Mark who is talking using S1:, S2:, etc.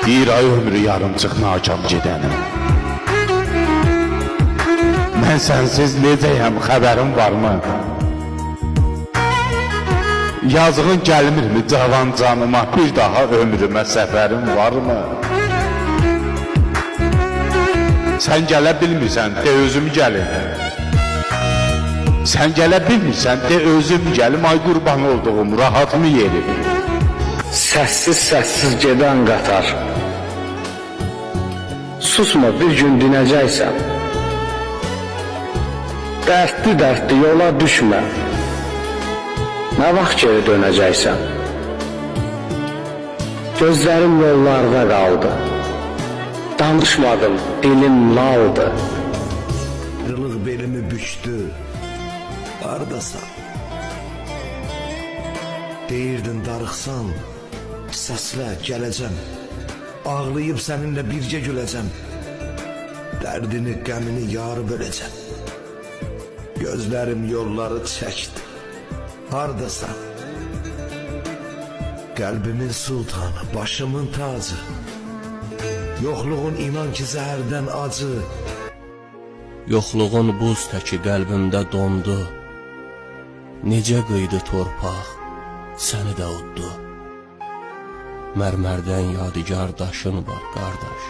S1: Bir ay ömrü yarımçıq nakam gedənim. Mən sənsiz necəyəm, xəbərim varmı? Yazığın gəlmirmi cavan canıma, bir daha ömrümə səfərim varmı? Sən gələ bilmirsən, de özüm gəlim. Sən gələ bilmirsən, de özüm gəlim, ay qurban olduğum, rahatmı yerim?
S2: Səssiz gedən qatar. Susma, bir gün dinəcəksən. Dərdli yola düşmə. Nə vaxt geri dönəcəksən? Gözlərim yollarda qaldı. Danışmadım, dilim laldı.
S3: Ayrılıq belimi bükdü. Hardasan? Deyirdin darıxsan, səslə gələcəm. Ağlayıb səninlə bircə güləcəm. Dərdini, qəmini yarı böləcəm. Gözlərim yolları çəkdi. Hardasan? Qəlbimin sultanı, başımın tacı. Yoxluğun inan ki zəhərdən acı.
S4: Yoxluğun buz təki qəlbimdə dondu. Necə qıydı torpaq, səni də uddu. Mərmərdən yadigar daşın var, qardaş.